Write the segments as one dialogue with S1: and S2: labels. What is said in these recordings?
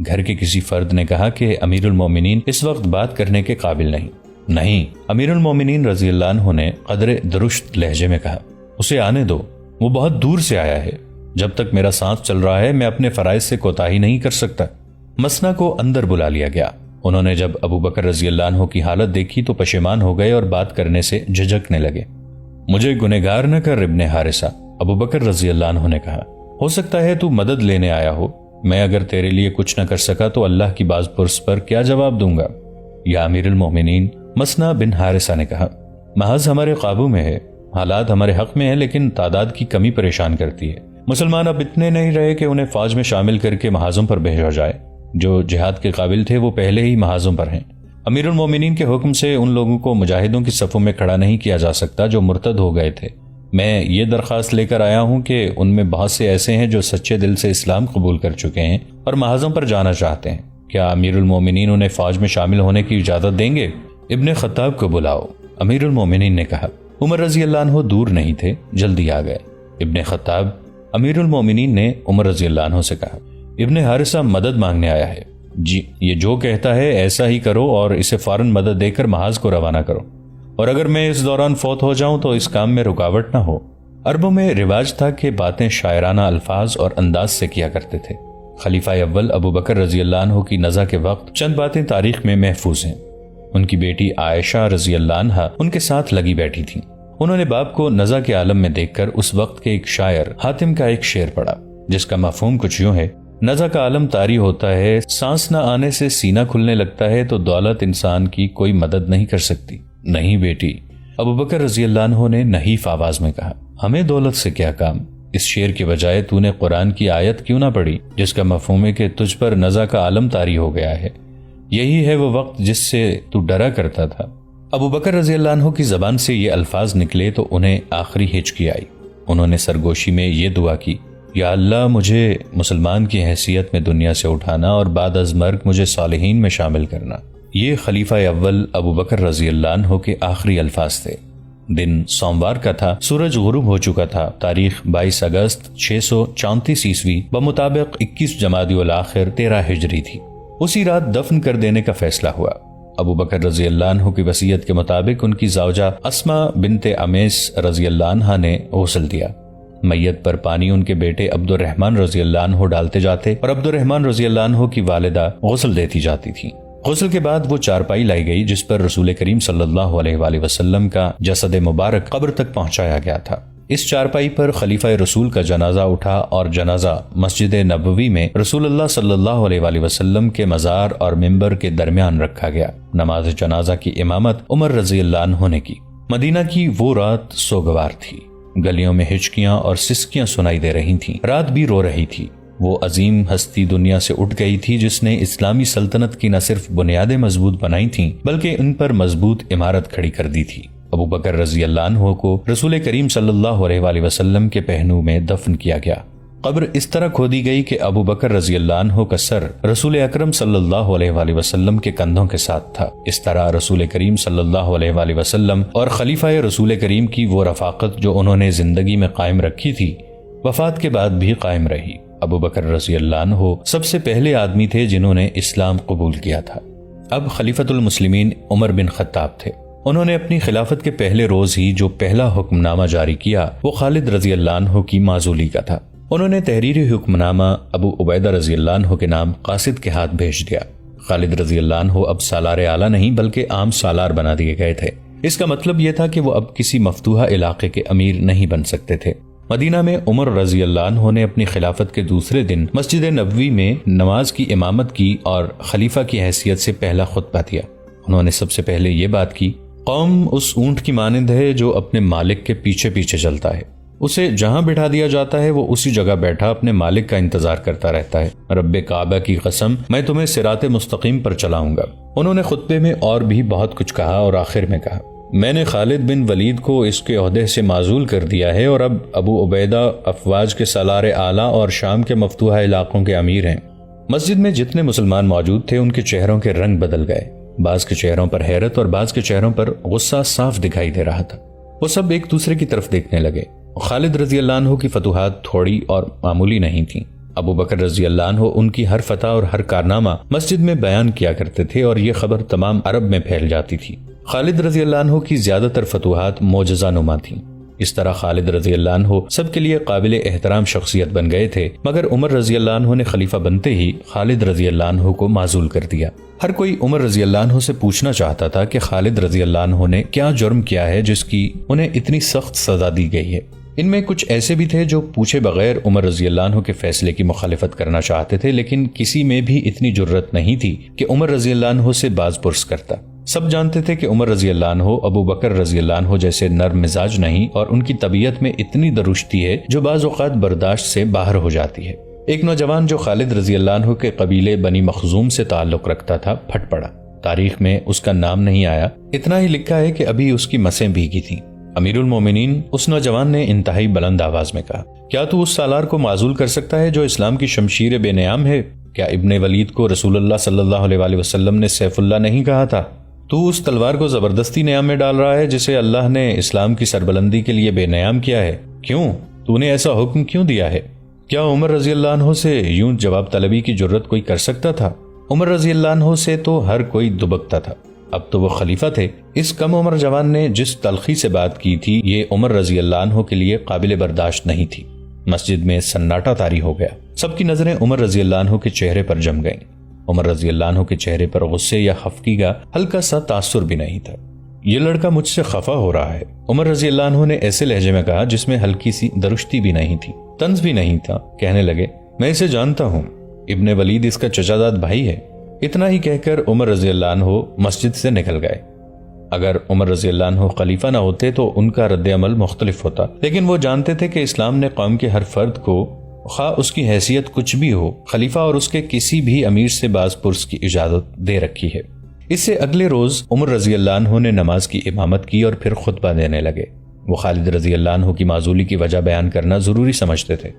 S1: گھر کے کسی فرد نے کہا کہ امیر المومنین اس وقت بات کرنے کے قابل نہیں۔ امیر المومنین رضی اللہ عنہ نے قدر درشت لہجے میں کہا، اسے آنے دو، وہ بہت دور سے آیا ہے، جب تک میرا سانس چل رہا ہے میں اپنے فرائض سے کوتاہی نہیں کر سکتا۔ مسنا کو اندر بلا لیا گیا۔ انہوں نے جب ابو بکر رضی اللہ عنہ کی حالت دیکھی تو پشیمان ہو گئے اور بات کرنے سے جھجکنے لگے۔ مجھے گنہگار نہ کر ابن حارثہ، ابو بکر رضی اللہ عنہ نے کہا، ہو سکتا ہے تو مدد لینے آیا ہو، میں اگر تیرے لیے کچھ نہ کر سکا تو اللہ کی باز پرس پر کیا جواب دوں گا؟ یا امیر المومنین، مسنا بن حارثہ نے کہا، محض ہمارے قابو میں ہے، حالات ہمارے حق میں ہیں، لیکن تعداد کی کمی پریشان کرتی ہے۔ مسلمان اب اتنے نہیں رہے کہ انہیں فوج میں شامل کر کے محاذوں پر بھیجا جائے، جو جہاد کے قابل تھے وہ پہلے ہی محاذوں پر ہیں۔ امیر المومنین کے حکم سے ان لوگوں کو مجاہدوں کی صفوں میں کھڑا نہیں کیا جا سکتا جو مرتد ہو گئے تھے۔ میں یہ درخواست لے کر آیا ہوں کہ ان میں بہت سے ایسے ہیں جو سچے دل سے اسلام قبول کر چکے ہیں اور محاذوں پر جانا چاہتے ہیں، کیا امیر المومنین انہیں فوج میں شامل ہونے کی اجازت دیں گے؟ ابن خطاب کو بلاؤ، امیر المومنین نے کہا۔ عمر رضی اللہ عنہ دور نہیں تھے، جلدی آ گئے۔ ابن خطاب، امیر المومنین نے عمر رضی اللہ عنہ سے کہا، ابن حارثہ مدد مانگنے آیا ہے۔ جی، یہ جو کہتا ہے ایسا ہی کرو اور اسے فوراً مدد دے کر محاذ کو روانہ کرو، اور اگر میں اس دوران فوت ہو جاؤں تو اس کام میں رکاوٹ نہ ہو۔ عربوں میں رواج تھا کہ باتیں شاعرانہ الفاظ اور انداز سے کیا کرتے تھے۔ خلیفہ اول ابو بکر رضی اللہ عنہ کی نزا کے وقت چند باتیں تاریخ میں محفوظ ہیں۔ ان کی بیٹی عائشہ رضی اللہ عنہا ان کے ساتھ لگی بیٹھی تھیں۔ انہوں نے باپ کو نزا کے عالم میں دیکھ کر اس وقت کے ایک شاعر حاتم کا ایک شعر پڑھا، جس کا مفہوم کچھ یوں ہے، نزا کا عالم طاری ہوتا ہے، سانس نہ آنے سے سینہ کھلنے لگتا ہے تو دولت انسان کی کوئی مدد نہیں کر سکتی۔ نہیں بیٹی، ابو بکر رضی اللہ عنہ نے نحیف آواز میں کہا، ہمیں دولت سے کیا کام؟ اس شعر کے بجائے تو نے قرآن کی آیت کیوں نہ پڑھی جس کا مفہوم ہے کہ تجھ پر نزا کا عالم طاری ہو گیا ہے؟ یہی ہے وہ وقت جس سے تو ڈرا کرتا تھا۔ ابو بکر رضی اللہ عنہ کی زبان سے یہ الفاظ نکلے تو انہیں آخری ہچکی آئی۔ انہوں نے سرگوشی میں یہ دعا کی، یا اللہ مجھے مسلمان کی حیثیت میں دنیا سے اٹھانا اور بعد از مرگ مجھے صالحین میں شامل کرنا۔ یہ خلیفہ اول ابو بکر رضی اللہ عنہ کے آخری الفاظ تھے۔ دن سوموار کا تھا، سورج غروب ہو چکا تھا۔ تاریخ 22 اگست 634 عیسوی بمطابق 21 جمادی الاخر 13 ہجری تھی۔ اسی رات دفن کر دینے کا فیصلہ ہوا۔ ابو بکر رضی اللہ عنہ کی وصیت کے مطابق ان کی زوجہ اسما بنت امیس رضی اللہ عنہ نے غسل دیا۔ میت پر پانی ان کے بیٹے عبد الرحمن رضی اللہ عنہ ڈالتے جاتے اور عبد الرحمن رضی اللہ عنہ کی والدہ غسل دیتی جاتی تھی۔ غسل کے بعد وہ چارپائی لائی گئی جس پر رسول کریم صلی اللہ علیہ وآلہ وسلم کا جسد مبارک قبر تک پہنچایا گیا تھا۔ اس چارپائی پر خلیفہ رسول کا جنازہ اٹھا اور جنازہ مسجد نبوی میں رسول اللہ صلی اللہ علیہ وآلہ وسلم کے مزار اور منبر کے درمیان رکھا گیا۔ نماز جنازہ کی امامت عمر رضی اللہ عنہ نے کی۔ مدینہ کی وہ رات سوگوار تھی۔ گلیوں میں ہچکیاں اور سسکیاں سنائی دے رہی تھیں۔ رات بھی رو رہی تھی۔ وہ عظیم ہستی دنیا سے اٹھ گئی تھی جس نے اسلامی سلطنت کی نہ صرف بنیادیں مضبوط بنائی تھیں بلکہ ان پر مضبوط عمارت کھڑی کر دی تھی۔ ابو بکر رضی اللہ عنہ کو رسول کریم صلی اللہ علیہ وآلہ وسلم کے پہنو میں دفن کیا گیا۔ قبر اس طرح کھودی گئی کہ ابو بکر رضی اللہ عنہ کا سر رسول اکرم صلی اللہ علیہ وآلہ وسلم کے کندھوں کے ساتھ تھا۔ اس طرح رسول کریم صلی اللہ علیہ وآلہ وسلم اور خلیفہ رسول کریم کی وہ رفاقت جو انہوں نے زندگی میں قائم رکھی تھی وفات کے بعد بھی قائم رہی۔ ابو بکر رضی اللہ عنہ سب سے پہلے آدمی تھے جنہوں نے اسلام قبول کیا تھا۔ اب خلیفۃ المسلمین عمر بن خطاب تھے۔ انہوں نے اپنی خلافت کے پہلے روز ہی جو پہلا حکم نامہ جاری کیا وہ خالد رضی اللہ عنہ کی معزولی کا تھا۔ انہوں نے تحریری حکم نامہ ابو عبیدہ رضی اللہ عنہ کے نام قاصد کے ہاتھ بھیج دیا۔ خالد رضی اللہ عنہ اب سالار اعلیٰ نہیں بلکہ عام سالار بنا دیے گئے تھے۔ اس کا مطلب یہ تھا کہ وہ اب کسی مفتوحہ علاقے کے امیر نہیں بن سکتے تھے۔ مدینہ میں عمر رضی اللہ عنہ نے اپنی خلافت کے دوسرے دن مسجد نبوی میں نماز کی امامت کی اور خلیفہ کی حیثیت سے پہلا خطبہ دیا۔ انہوں نے سب سے پہلے یہ بات کی، قوم اس اونٹ کی مانند ہے جو اپنے مالک کے پیچھے پیچھے چلتا ہے۔ اسے جہاں بٹھا دیا جاتا ہے وہ اسی جگہ بیٹھا اپنے مالک کا انتظار کرتا رہتا ہے۔ رب کعبہ کی قسم، میں تمہیں صراط مستقیم پر چلاؤں گا۔ انہوں نے خطبے میں اور بھی بہت کچھ کہا اور آخر میں کہا، میں نے خالد بن ولید کو اس کے عہدے سے معزول کر دیا ہے اور اب ابو عبیدہ افواج کے سالار اعلیٰ اور شام کے مفتوحہ علاقوں کے امیر ہیں۔ مسجد میں جتنے مسلمان موجود تھے ان کے چہروں کے رنگ بدل گئے۔ بعض کے چہروں پر حیرت اور بعض کے چہروں پر غصہ صاف دکھائی دے رہا تھا۔ وہ سب ایک دوسرے کی طرف دیکھنے لگے۔ خالد رضی اللہ عنہ کی فتوحات تھوڑی اور معمولی نہیں تھیں۔ ابو بکر رضی اللہ عنہ ان کی ہر فتح اور ہر کارنامہ مسجد میں بیان کیا کرتے تھے اور یہ خبر تمام عرب میں پھیل جاتی تھی۔ خالد رضی اللہ عنہ کی زیادہ تر فتوحات معجزہ نما تھیں۔ اس طرح خالد رضی اللہ عنہ سب کے لیے قابل احترام شخصیت بن گئے تھے، مگر عمر رضی اللہ عنہ نے خلیفہ بنتے ہی خالد رضی اللہ عنہ کو معزول کر دیا۔ ہر کوئی عمر رضی اللہ عنہ سے پوچھنا چاہتا تھا کہ خالد رضی اللہ عنہ نے کیا جرم کیا ہے جس کی انہیں اتنی سخت سزا دی گئی ہے۔ ان میں کچھ ایسے بھی تھے جو پوچھے بغیر عمر رضی اللہ عنہ کے فیصلے کی مخالفت کرنا چاہتے تھے، لیکن کسی میں بھی اتنی جرت نہیں تھی کہ عمر رضی اللہ عنہ سے باز پرس کرتا۔ سب جانتے تھے کہ عمر رضی اللہ عنہ ابو بکر رضی اللہ عنہ جیسے نرم مزاج نہیں، اور ان کی طبیعت میں اتنی درشتی ہے جو بعض اوقات برداشت سے باہر ہو جاتی ہے۔ ایک نوجوان جو خالد رضی اللہ عنہ کے قبیلے بنی مخزوم سے تعلق رکھتا تھا پھٹ پڑا۔ تاریخ میں اس کا نام نہیں آیا، اتنا ہی لکھا ہے کہ ابھی اس کی مسیں بھیگی تھیں۔ امیر المومنین اس نوجوان نے انتہائی بلند آواز میں کہا، کیا تو اس سالار کو معزول کر سکتا ہے جو اسلام کی شمشیر بے نیام ہے؟ کیا ابن ولید کو رسول اللہ صلی اللہ علیہ وسلم نے سیف اللہ نہیں کہا تھا؟ تو اس تلوار کو زبردستی نیام میں ڈال رہا ہے جسے اللہ نے اسلام کی سربلندی کے لیے بے نیام کیا ہے۔ کیوں؟ تو نے ایسا حکم کیوں دیا ہے؟ کیا عمر رضی اللہ عنہ سے یوں جواب طلبی کی جرت کوئی کر سکتا تھا؟ عمر رضی اللہ عنہ سے تو ہر کوئی دبکتا تھا، اب تو وہ خلیفہ تھے۔ اس کم عمر جوان نے جس تلخی سے بات کی تھی یہ عمر رضی اللہ عنہ کے لیے قابل برداشت نہیں تھی۔ مسجد میں سناٹا طاری ہو گیا، سب کی نظریں عمر رضی اللہ عنہ کے چہرے پر جم گئیں۔ عمر رضی اللہ عنہ کے چہرے پر غصے یا خفگی کا ہلکا سا تاثر بھی نہیں تھا۔ یہ لڑکا مجھ سے خفا ہو رہا ہے، عمر رضی اللہ عنہ نے ایسے لہجے میں کہا جس میں ہلکی سی درشتی بھی نہیں تھی، طنز بھی نہیں تھا۔ کہنے لگے، میں اسے جانتا ہوں، ابن ولید اس کا چچا داد بھائی ہے۔ اتنا ہی کہہ کر عمر رضی اللہ عنہ مسجد سے نکل گئے۔ اگر عمر رضی اللہ عنہ خلیفہ نہ ہوتے تو ان کا رد عمل مختلف ہوتا، لیکن وہ جانتے تھے کہ اسلام نے قوم کے ہر فرد کو، خواہ اس کی حیثیت کچھ بھی ہو، خلیفہ اور اس کے کسی بھی امیر سے باز پرس کی اجازت دے رکھی ہے۔ اس سے اگلے روز عمر رضی اللہ عنہ نے نماز کی امامت کی اور پھر خطبہ دینے لگے۔ وہ خالد رضی اللہ عنہ کی معزولی کی وجہ بیان کرنا ضروری سمجھتے تھے۔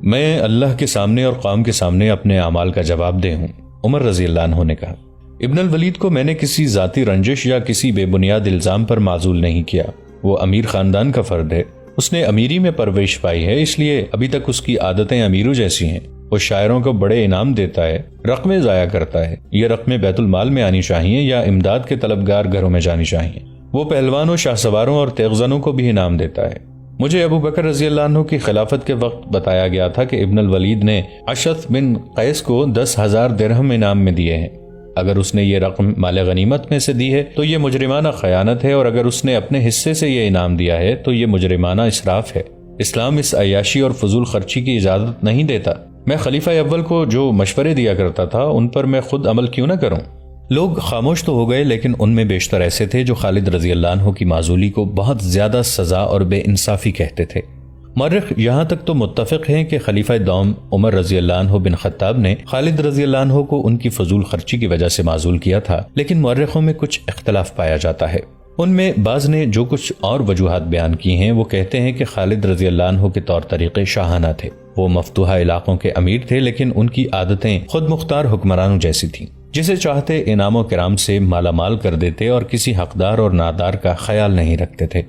S1: میں اللہ کے سامنے اور قوم کے سامنے اپنے اعمال کا جواب دہ ہوں، عمر رضی اللہ عنہ نے کہا۔ ابن الولید کو میں نے کسی ذاتی رنجش یا کسی بے بنیاد الزام پر معزول نہیں کیا۔ وہ امیر خاندان کا فرد ہے، اس نے امیری میں پرورش پائی ہے، اس لیے ابھی تک اس کی عادتیں امیروں جیسی ہیں۔ وہ شاعروں کو بڑے انعام دیتا ہے، رقمیں ضائع کرتا ہے۔ یہ رقمیں بیت المال میں آنی چاہیے یا امداد کے طلبگار گھروں میں جانی چاہیے۔ وہ پہلوانوں، شاہ سواروں اور تیغزنوں کو بھی انعام دیتا ہے۔ مجھے ابو بکر رضی اللہ عنہ کی خلافت کے وقت بتایا گیا تھا کہ ابن الولید نے اشعث بن قیس کو 10,000 درہم انعام میں دیے ہیں۔ اگر اس نے یہ رقم مال غنیمت میں سے دی ہے تو یہ مجرمانہ خیانت ہے، اور اگر اس نے اپنے حصے سے یہ انعام دیا ہے تو یہ مجرمانہ اسراف ہے۔ اسلام اس عیاشی اور فضول خرچی کی اجازت نہیں دیتا۔ میں خلیفہ اول کو جو مشورے دیا کرتا تھا ان پر میں خود عمل کیوں نہ کروں؟ لوگ خاموش تو ہو گئے، لیکن ان میں بیشتر ایسے تھے جو خالد رضی اللہ عنہ کی معزولی کو بہت زیادہ سزا اور بے انصافی کہتے تھے۔ مورخ یہاں تک تو متفق ہیں کہ خلیفہ دوم عمر رضی اللہ عنہ بن خطاب نے خالد رضی اللہ عنہ کو ان کی فضول خرچی کی وجہ سے معزول کیا تھا، لیکن مورخوں میں کچھ اختلاف پایا جاتا ہے۔ ان میں بعض نے جو کچھ اور وجوہات بیان کی ہیں وہ کہتے ہیں کہ خالد رضی اللہ عنہ کے طور طریقے شاہانہ تھے۔ وہ مفتوحہ علاقوں کے امیر تھے، لیکن ان کی عادتیں خود مختار حکمرانوں جیسی تھیں، جسے چاہتے انعام و کرام سے مالا مال کر دیتے اور کسی حقدار اور نادار کا خیال نہیں رکھتے تھے۔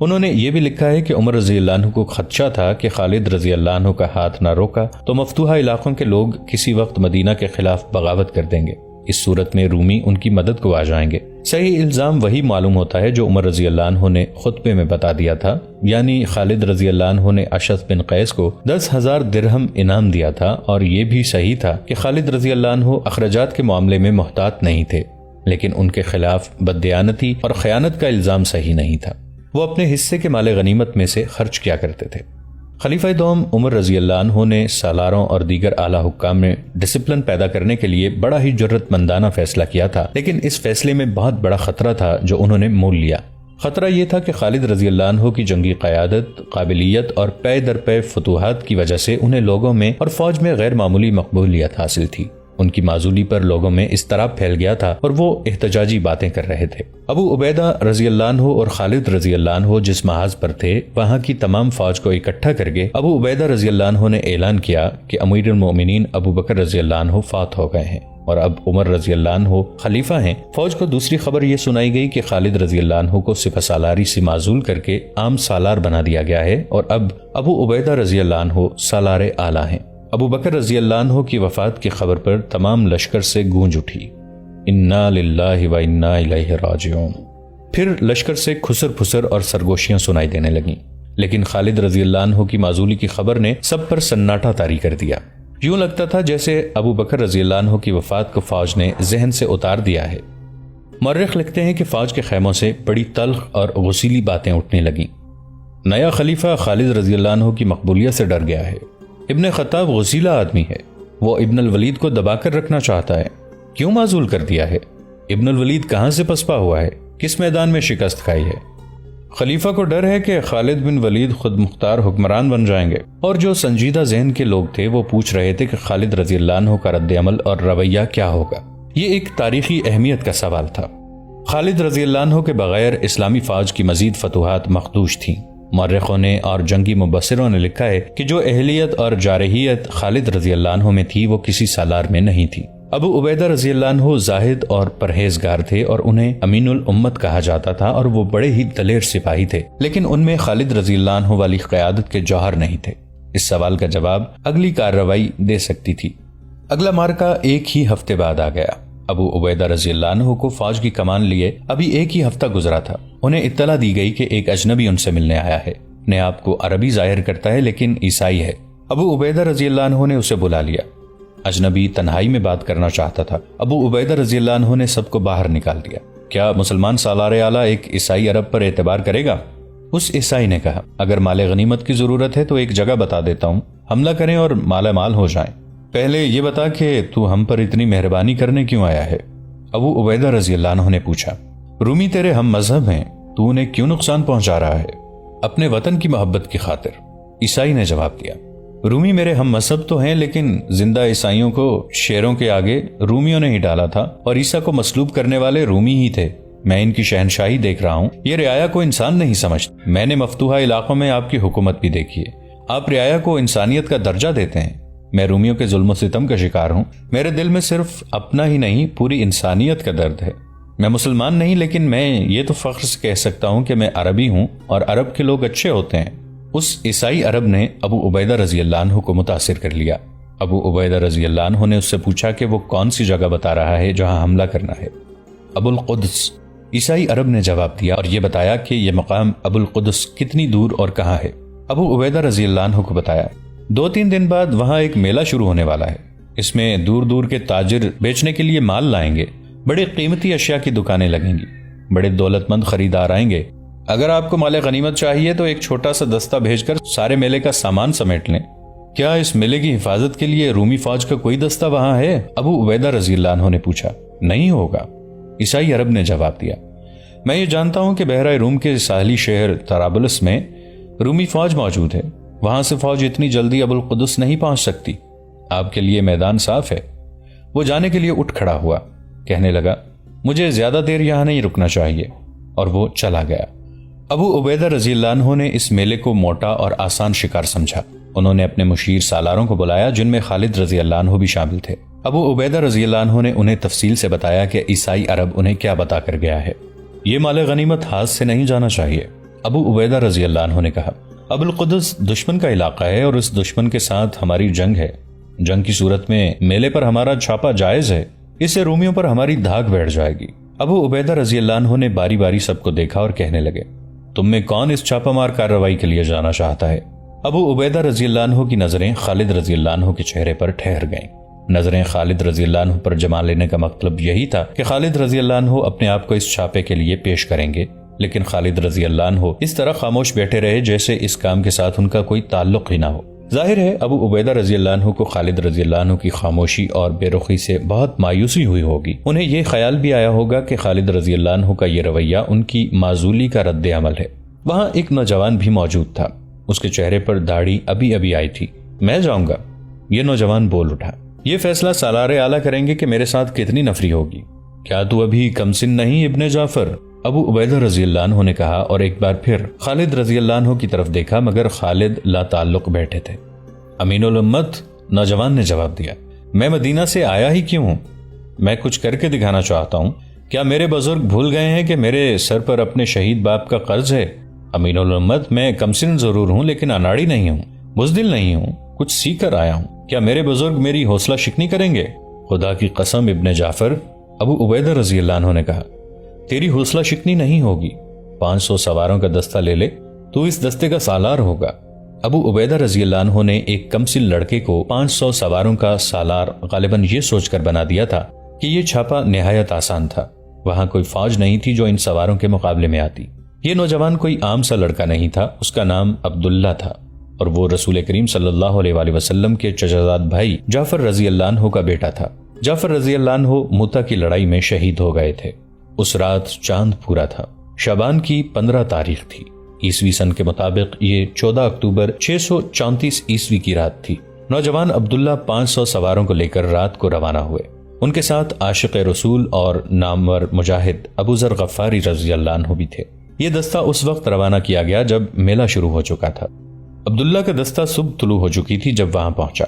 S1: انہوں نے یہ بھی لکھا ہے کہ عمر رضی اللہ عنہ کو خدشہ تھا کہ خالد رضی اللہ عنہ کا ہاتھ نہ روکا تو مفتوحہ علاقوں کے لوگ کسی وقت مدینہ کے خلاف بغاوت کر دیں گے۔ اس صورت میں رومی ان کی مدد کو آ جائیں گے۔ صحیح الزام وہی معلوم ہوتا ہے جو عمر رضی اللہ عنہ نے خطبے میں بتا دیا تھا، یعنی خالد رضی اللہ عنہ نے اشعث بن قیس کو 10,000 درہم انعام دیا تھا، اور یہ بھی صحیح تھا کہ خالد رضی اللہ عنہ اخراجات کے معاملے میں محتاط نہیں تھے، لیکن ان کے خلاف بددیانتی اور خیانت کا الزام صحیح نہیں تھا۔ وہ اپنے حصے کے مال غنیمت میں سے خرچ کیا کرتے تھے۔ خلیفہ دوم عمر رضی اللہ عنہ نے سالاروں اور دیگر اعلیٰ حکام میں ڈسپلن پیدا کرنے کے لیے بڑا ہی جرت مندانہ فیصلہ کیا تھا، لیکن اس فیصلے میں بہت بڑا خطرہ تھا جو انہوں نے مول لیا۔ خطرہ یہ تھا کہ خالد رضی اللہ عنہ کی جنگی قیادت، قابلیت اور پے در پے فتوحات کی وجہ سے انہیں لوگوں میں اور فوج میں غیر معمولی مقبولیت حاصل تھی۔ ان کی معزولی پر لوگوں میں اضطراب پھیل گیا تھا اور وہ احتجاجی باتیں کر رہے تھے۔ ابو عبیدہ رضی اللہ عنہ اور خالد رضی اللہ عنہ جس محاذ پر تھے وہاں کی تمام فوج کو اکٹھا کر کے ابو عبیدہ رضی اللہ عنہ نے اعلان کیا کہ امیر المومنین ابو بکر رضی اللہ عنہ فات ہو گئے ہیں اور اب عمر رضی اللہ عنہ خلیفہ ہیں۔ فوج کو دوسری خبر یہ سنائی گئی کہ خالد رضی اللہ عنہ کو سپہ سالاری سے معزول کر کے عام سالار بنا دیا گیا ہے اور اب ابو عبیدہ رضی اللہ عنہ سالار اعلیٰ ہیں۔ ابو بکر رضی اللہ عنہ کی وفات کی خبر پر تمام لشکر سے گونج اٹھی، انا للہ و انا الیہ راجعون۔ پھر لشکر سے کھسر پھسر اور سرگوشیاں سنائی دینے لگیں، لیکن خالد رضی اللہ عنہ کی معزولی کی خبر نے سب پر سناٹا طاری کر دیا۔ یوں لگتا تھا جیسے ابو بکر رضی اللہ عنہ کی وفات کو فوج نے ذہن سے اتار دیا ہے۔ مورخ لکھتے ہیں کہ فوج کے خیموں سے بڑی تلخ اور غسیلی باتیں اٹھنے لگیں۔ نیا خلیفہ خالد رضی اللہ عنہ کی مقبولیت سے ڈر گیا ہے۔ ابن خطاب غسیلہ آدمی ہے، وہ ابن الولید کو دبا کر رکھنا چاہتا ہے، کیوں معزول کر دیا ہے؟ ابن الولید کہاں سے پسپا ہوا ہے؟ کس میدان میں شکست کھائی ہے؟ خلیفہ کو ڈر ہے کہ خالد بن ولید خود مختار حکمران بن جائیں گے، اور جو سنجیدہ ذہن کے لوگ تھے وہ پوچھ رہے تھے کہ خالد رضی اللہ عنہ کا رد عمل اور رویہ کیا ہوگا۔ یہ ایک تاریخی اہمیت کا سوال تھا۔ خالد رضی اللہ عنہ کے بغیر اسلامی فوج کی مزید فتوحات مخدوش تھیں۔ مورخوں نے اور جنگی مبصروں نے لکھا ہے کہ جو اہلیت اور جارحیت خالد رضی اللہ عنہ میں تھی وہ کسی سالار میں نہیں تھی۔ ابو عبیدہ رضی اللہ عنہ زاہد اور پرہیزگار تھے اور انہیں امین الامت کہا جاتا تھا، اور وہ بڑے ہی دلیر سپاہی تھے، لیکن ان میں خالد رضی اللہ عنہ والی قیادت کے جوہر نہیں تھے۔ اس سوال کا جواب اگلی کارروائی دے سکتی تھی۔ اگلا معرکہ ایک ہی ہفتے بعد آ گیا۔ ابو عبیدہ رضی اللہ عنہ کو فوج کی کمان لیے ابھی ایک ہی ہفتہ گزرا تھا۔ انہیں اطلاع دی گئی کہ ایک اجنبی ان سے ملنے آیا ہے، اپنے آپ کو عربی ظاہر کرتا ہے لیکن عیسائی ہے۔ ابو عبیدہ رضی اللہ عنہ نے اسے بلا لیا۔ اجنبی تنہائی میں بات کرنا چاہتا تھا۔ ابو عبیدہ رضی اللہ عنہ نے سب کو باہر نکال دیا۔ کیا مسلمان سالار اعلیٰ ایک عیسائی عرب پر اعتبار کرے گا؟ اس عیسائی نے کہا، اگر مال غنیمت کی ضرورت ہے تو ایک جگہ بتا دیتا ہوں، حملہ کریں اور مالا مال ہو جائیں۔ پہلے یہ بتا کہ تو ہم پر اتنی مہربانی کرنے کیوں آیا ہے؟ ابو عبیدہ رضی اللہ عنہ نے پوچھا۔ رومی تیرے ہم مذہب ہیں، تو انہیں کیوں نقصان پہنچا رہا ہے؟ اپنے وطن کی محبت کی خاطر، عیسائی نے جواب دیا۔ رومی میرے ہم مذہب تو ہیں، لیکن زندہ عیسائیوں کو شیروں کے آگے رومیوں نے ہی ڈالا تھا، اور عیسیٰ کو مصلوب کرنے والے رومی ہی تھے۔ میں ان کی شہنشاہی دیکھ رہا ہوں، یہ رعایا کو انسان نہیں سمجھتا۔ میں نے مفتوحہ علاقوں میں آپ کی حکومت بھی دیکھی ہے، آپ رعایا کو انسانیت کا درجہ دیتے ہیں۔ میں رومیوں کے ظلم و ستم کا شکار ہوں، میرے دل میں صرف اپنا ہی نہیں پوری انسانیت کا درد ہے۔ میں مسلمان نہیں، لیکن میں یہ تو فخر سے کہہ سکتا ہوں کہ میں عربی ہوں، اور عرب کے لوگ اچھے ہوتے ہیں۔ اس عیسائی عرب نے ابو عبیدہ رضی اللہ عنہ کو متاثر کر لیا۔ ابو عبیدہ رضی اللہ عنہ نے اس سے پوچھا کہ وہ کون سی جگہ بتا رہا ہے جہاں حملہ کرنا ہے۔ ابو القدس، عیسائی عرب نے جواب دیا اور یہ بتایا کہ یہ مقام ابو القدس کتنی دور اور کہاں ہے۔ ابو عبیدہ رضی اللہ عنہ کو بتایا 2-3 دن بعد وہاں ایک میلہ شروع ہونے والا ہے، اس میں دور دور کے تاجر بیچنے کے لیے مال لائیں گے، بڑے قیمتی اشیاء کی دکانیں لگیں گی، بڑے دولت مند خریدار آئیں گے۔ اگر آپ کو مال غنیمت چاہیے تو ایک چھوٹا سا دستہ بھیج کر سارے میلے کا سامان سمیٹ لیں۔ کیا اس میلے کی حفاظت کے لیے رومی فوج کا کوئی دستہ وہاں ہے؟ ابو عبیدہ رضی اللہ عنہ نے پوچھا۔ نہیں ہوگا، عیسائی عرب نے جواب دیا۔ میں یہ جانتا ہوں کہ بحیرہ روم کے ساحلی شہر طرابلس میں رومی فوج موجود ہے، وہاں سے فوج اتنی جلدی ابو القدس نہیں پہنچ سکتی۔ آپ کے لیے میدان صاف ہے۔ وہ جانے کے لیے اٹھ کھڑا ہوا، کہنے لگا مجھے زیادہ دیر یہاں نہیں رکنا چاہیے، اور وہ چلا گیا۔ ابو عبیدہ رضی اللہ عنہ نے اس میلے کو موٹا اور آسان شکار سمجھا۔ انہوں نے اپنے مشیر سالاروں کو بلایا جن میں خالد رضی اللہ عنہ بھی شامل تھے۔ ابو عبیدہ رضی اللہ عنہ نے انہیں تفصیل سے بتایا کہ عیسائی عرب انہیں کیا بتا کر گیا ہے۔ یہ مال غنیمت ہاتھ سے نہیں جانا چاہیے، ابو عبیدہ رضی اللہ عنہ نے کہا۔ ابو القدس دشمن کا علاقہ ہے اور اس دشمن کے ساتھ ہماری جنگ ہے۔ جنگ کی صورت میں میلے پر ہمارا چھاپا جائز ہے، اس سے رومیوں پر ہماری دھاک بیٹھ جائے گی۔ ابو عبیدہ رضی اللہ عنہ نے باری باری سب کو دیکھا اور کہنے لگے تم میں کون اس چھاپا مار کارروائی کے لیے جانا چاہتا ہے؟ ابو عبیدہ رضی اللہ عنہ کی نظریں خالد رضی اللہ عنہ کے چہرے پر ٹھہر گئیں۔ نظریں خالد رضی اللہ عنہ پر جما لینے کا مطلب یہی تھا کہ خالد رضی اللہ عنہ اپنے آپ کو اس چھاپے کے لیے پیش کریں گے، لیکن خالد رضی اللہ عنہ اس طرح خاموش بیٹھے رہے جیسے اس کام کے ساتھ ان کا کوئی تعلق ہی نہ ہو۔ ظاہر ہے ابو عبیدہ رضی اللہ عنہ کو خالد رضی اللہ عنہ کی خاموشی اور بے رخی سے بہت مایوسی ہوئی ہوگی۔ انہیں یہ خیال بھی آیا ہوگا کہ خالد رضی اللہ عنہ کا یہ رویہ ان کی معزولی کا رد عمل ہے۔ وہاں ایک نوجوان بھی موجود تھا، اس کے چہرے پر داڑھی ابھی ابھی آئی تھی۔ میں جاؤں گا، یہ نوجوان بول اٹھا۔ یہ فیصلہ سالار اعلیٰ کریں گے کہ میرے ساتھ کتنی نفری ہوگی۔ کیا تو ابھی کم سن نہیں ابن جعفر؟ ابو عبیدہ رضی اللہ عنہ نے کہا اور ایک بار پھر خالد رضی اللہ عنہ کی طرف دیکھا، مگر خالد لا تعلق بیٹھے تھے۔ امین الامت، نوجوان نے جواب دیا، میں مدینہ سے آیا ہی کیوں ہوں؟ میں کچھ کر کے دکھانا چاہتا ہوں۔ کیا میرے بزرگ بھول گئے ہیں کہ میرے سر پر اپنے شہید باپ کا قرض ہے؟ امین الامت، میں کم سن ضرور ہوں لیکن اناڑی نہیں ہوں، بزدل نہیں ہوں، کچھ سیکھ کر آیا ہوں۔ کیا میرے بزرگ میری حوصلہ شکنی کریں گے؟ خدا کی قسم ابن جعفر، ابو عبیدہ رضی اللہ عنہ نے کہا، تیری حوصلہ شکنی نہیں ہوگی، 500 سواروں کا دستہ لے لے، تو اس دستے کا سالار ہوگا۔ ابو عبیدہ رضی اللہ عنہ نے ایک کمسن لڑکے کو 500 سواروں کا سالار غالباً یہ سوچ کر بنا دیا تھا کہ یہ چھاپا نہایت آسان تھا۔ وہاں کوئی فوج نہیں تھی جو ان سواروں کے مقابلے میں آتی۔ یہ نوجوان کوئی عام سا لڑکا نہیں تھا، اس کا نام عبداللہ تھا، اور وہ رسول کریم صلی اللہ علیہ وآلہ وسلم کے چچازاد بھائی جعفر رضی اللہ عنہ کا بیٹا تھا۔ جعفر رضی اللہ عنہ موتا کی لڑائی میں شہید ہو گئے تھے۔ اس رات چاند پورا تھا، شعبان کی 15 تاریخ تھی۔ عیسوی سن کے مطابق یہ 14 اکتوبر 634 عیسوی کی رات تھی۔ نوجوان عبداللہ 500 سواروں کو لے کر رات کو روانہ ہوئے۔ ان کے ساتھ عاشق رسول اور نامور مجاہد ابو ذر غفاری رضی اللہ عنہ بھی تھے۔ یہ دستہ اس وقت روانہ کیا گیا جب میلہ شروع ہو چکا تھا۔ عبداللہ کا دستہ صبح طلوع ہو چکی تھی جب وہاں پہنچا۔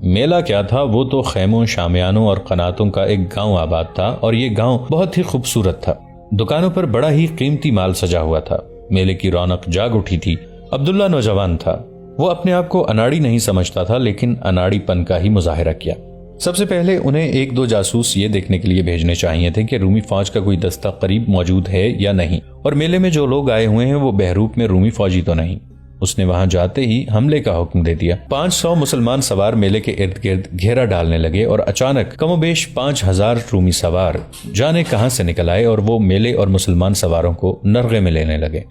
S1: میلہ کیا تھا، وہ تو خیموں، شامیانوں اور قناتوں کا ایک گاؤں آباد تھا، اور یہ گاؤں بہت ہی خوبصورت تھا۔ دکانوں پر بڑا ہی قیمتی مال سجا ہوا تھا۔ میلے کی رونق جاگ اٹھی تھی۔ عبداللہ نوجوان تھا، وہ اپنے آپ کو اناڑی نہیں سمجھتا تھا، لیکن اناڑی پن کا ہی مظاہرہ کیا۔ سب سے پہلے انہیں 1-2 جاسوس یہ دیکھنے کے لیے بھیجنے چاہیے تھے کہ رومی فوج کا کوئی دستہ قریب موجود ہے یا نہیں، اور میلے میں جو لوگ آئے ہوئے ہیں وہ بہروپ میں رومی فوجی تو نہیں۔ اس نے وہاں جاتے ہی حملے کا حکم دے دیا۔ 500 مسلمان سوار میلے کے ارد گرد گھیرا ڈالنے لگے، اور اچانک کم و بیش 5000 رومی سوار جانے کہاں سے نکل آئے، اور وہ میلے اور مسلمان سواروں کو نرغے میں لینے لگے۔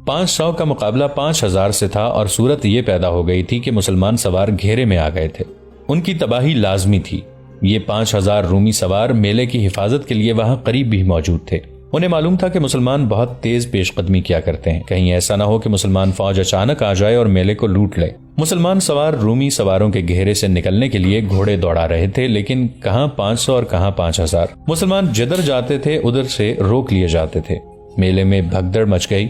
S1: 500 کا مقابلہ 5000 سے تھا، اور صورت یہ پیدا ہو گئی تھی کہ مسلمان سوار گھیرے میں آ گئے تھے۔ ان کی تباہی لازمی تھی۔ یہ 5000 رومی سوار میلے کی حفاظت کے لیے وہاں قریب بھی موجود تھے۔ انہیں معلوم تھا کہ مسلمان بہت تیز پیش قدمی کیا کرتے ہیں، کہیں ایسا نہ ہو کہ مسلمان فوج اچانک آ جائے اور میلے کو لوٹ لے۔ مسلمان سوار رومی سواروں کے گھیرے سے نکلنے کے لیے گھوڑے دوڑا رہے تھے، لیکن کہاں 500 اور کہاں 5000۔ مسلمان جدھر جاتے تھے ادھر سے روک لیے جاتے تھے۔ میلے میں بھگدڑ مچ گئی،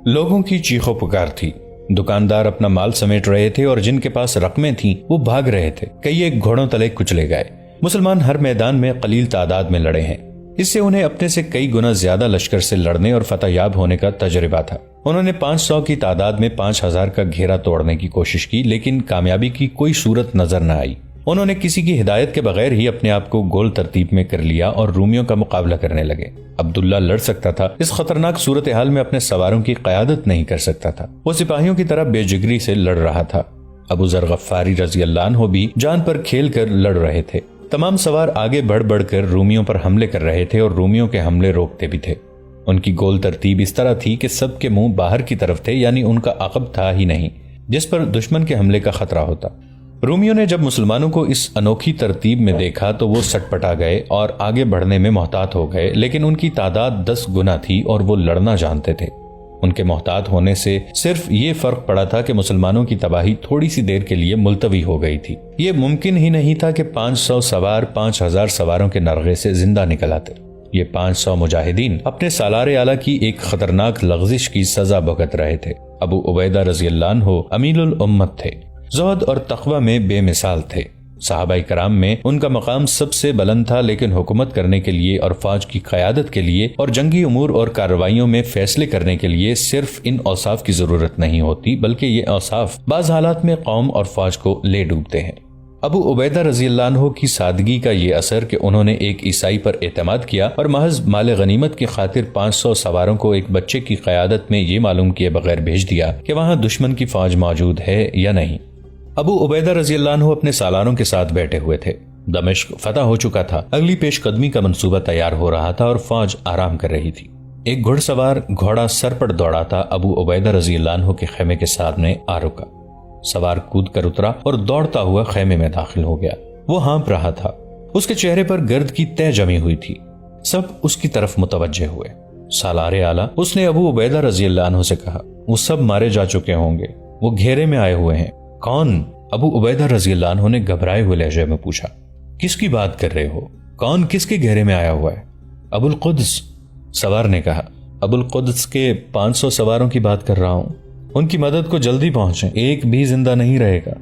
S1: لوگوں کی چیخو پکار تھی۔ دکاندار اپنا مال سمیٹ رہے تھے، اور جن کے پاس رقمیں تھیں وہ بھاگ رہے تھے۔ کئی ایک گھوڑوں تلے کچلے گئے۔ مسلمان ہر میدان میں قلیل تعداد میں لڑے ہیں، اس سے انہیں اپنے سے کئی گنا زیادہ لشکر سے لڑنے اور فتح یاب ہونے کا تجربہ تھا۔ انہوں نے 500 کی تعداد میں 5000 کا گھیرا توڑنے کی کوشش کی، لیکن کامیابی کی کوئی صورت نظر نہ آئی۔ انہوں نے کسی کی ہدایت کے بغیر ہی اپنے آپ کو گول ترتیب میں کر لیا اور رومیوں کا مقابلہ کرنے لگے۔ عبداللہ لڑ سکتا تھا، اس خطرناک صورتحال میں اپنے سواروں کی قیادت نہیں کر سکتا تھا۔ وہ سپاہیوں کی طرح بے جگری سے لڑ رہا تھا۔ ابو ذر غفاری رضی اللہ عنہ بھی جان پر کھیل کر لڑ رہے تھے۔ تمام سوار آگے بڑھ بڑھ کر رومیوں پر حملے کر رہے تھے، اور رومیوں کے حملے روکتے بھی تھے۔ ان کی گول ترتیب اس طرح تھی کہ سب کے منہ باہر کی طرف تھے، یعنی ان کا عقب تھا ہی نہیں جس پر دشمن کے حملے کا خطرہ ہوتا۔ رومیوں نے جب مسلمانوں کو اس انوکھی ترتیب میں دیکھا تو وہ سٹ پٹا گئے اور آگے بڑھنے میں محتاط ہو گئے، لیکن ان کی تعداد 10 گنا تھی اور وہ لڑنا جانتے تھے۔ ان کے محتاط ہونے سے صرف یہ فرق پڑا تھا کہ مسلمانوں کی تباہی تھوڑی سی دیر کے لیے ملتوی ہو گئی تھی۔ یہ ممکن ہی نہیں تھا کہ 500 سوار 5000 سواروں کے نرغے سے زندہ نکل آتے۔ یہ 500 مجاہدین اپنے سالار اعلیٰ کی ایک خطرناک لغزش کی سزا بھگت رہے تھے۔ ابو عبیدہ رضی اللہ عنہ امیر الامت تھے، زہد اور تقوی میں بے مثال تھے۔ صحابہ کرام میں ان کا مقام سب سے بلند تھا، لیکن حکومت کرنے کے لیے اور فوج کی قیادت کے لیے اور جنگی امور اور کارروائیوں میں فیصلے کرنے کے لیے صرف ان اوصاف کی ضرورت نہیں ہوتی، بلکہ یہ اوصاف بعض حالات میں قوم اور فوج کو لے ڈوبتے ہیں۔ ابو عبیدہ رضی اللہ عنہ کی سادگی کا یہ اثر کہ انہوں نے ایک عیسائی پر اعتماد کیا اور محض مال غنیمت کی خاطر 500 سواروں کو ایک بچے کی قیادت میں یہ معلوم کیے بغیر بھیج دیا کہ وہاں دشمن کی فوج موجود ہے یا نہیں۔ ابو عبیدہ رضی اللہ عنہ اپنے سالاروں کے ساتھ بیٹھے ہوئے تھے۔ دمشق فتح ہو چکا تھا، اگلی پیش قدمی کا منصوبہ تیار ہو رہا تھا اور فوج آرام کر رہی تھی۔ ایک گھڑ سوار گھوڑا سر پر دوڑا تھا ابو عبیدہ رضی اللہ عنہ کے خیمے کے سامنے آ رکا۔ سوار کود کر اترا اور دوڑتا ہوا خیمے میں داخل ہو گیا۔ وہ ہانپ رہا تھا، اس کے چہرے پر گرد کی تہ جمی ہوئی تھی۔ سب اس کی طرف متوجہ ہوئے۔ سالار اعلیٰ اس نے ابو عبیدہ رضی اللہ عنہ سے کہا، وہ سب مارے جا چکے ہوں گے، وہ گھیرے میں آئے ہوئے ہیں۔ کون؟ ابو عبیدہ رضی اللہ عنہ نے گھبرائے ہوئے لہجے میں پوچھا۔ کس کی بات کر رہے ہو؟ کون کس کے گھیرے میں آیا ہوا ہے؟ ابو القدس، سوار نے کہا۔ ابو القدس کے 500 سواروں کی بات کر رہا ہوں، ان کی مدد کو جلدی پہنچیں، ایک بھی زندہ نہیں رہے گا۔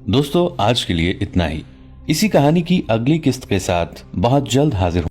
S1: دوستو آج کے لیے اتنا ہی۔ اسی کہانی کی اگلی قسط کے ساتھ بہت جلد حاضر